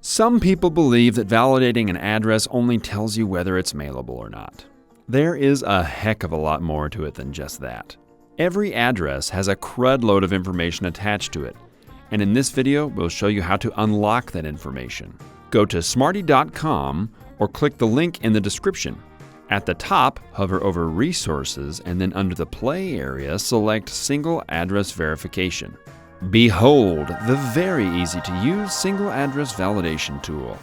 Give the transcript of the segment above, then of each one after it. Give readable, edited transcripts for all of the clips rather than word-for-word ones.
Some people believe that validating an address only tells you whether it's mailable or not. There is a heck of a lot more to it than just that. Every address has a crud load of information attached to it, and in this video, we'll show you how to unlock that information. Go to smarty.com or click the link in the description. At the top, hover over Resources and then under the Play area, select Single Address Verification. Behold, the very easy to use single address validation tool.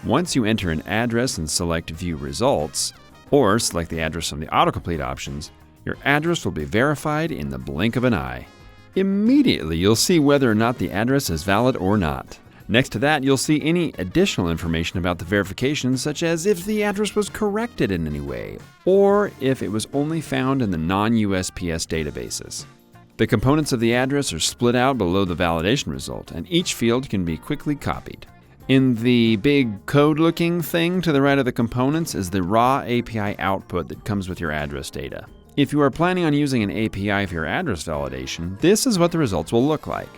Once you enter an address and select View Results, or select the address from the autocomplete options, your address will be verified in the blink of an eye. Immediately, you'll see whether or not the address is valid or not. Next to that, you'll see any additional information about the verification, such as if the address was corrected in any way, or if it was only found in the non-USPS databases. The components of the address are split out below the validation result, and each field can be quickly copied. In the big code-looking thing to the right of the components is the raw API output that comes with your address data. If you are planning on using an API for your address validation, this is what the results will look like.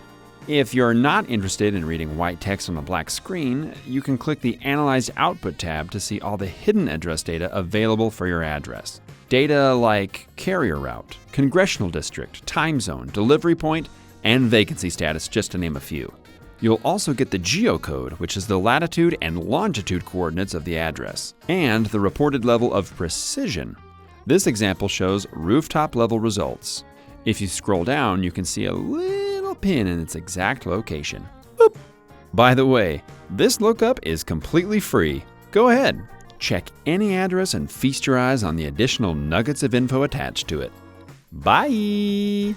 If you're not interested in reading white text on a black screen, you can click the Analyze Output tab to see all the hidden address data available for your address. Data like carrier route, congressional district, time zone, delivery point, and vacancy status, just to name a few. You'll also get the geocode, which is the latitude and longitude coordinates of the address, and the reported level of precision. This example shows rooftop level results. If you scroll down, you can see a little pin in its exact location. Boop. By the way, this lookup is completely free. Go ahead, check any address and feast your eyes on the additional nuggets of info attached to it. Bye!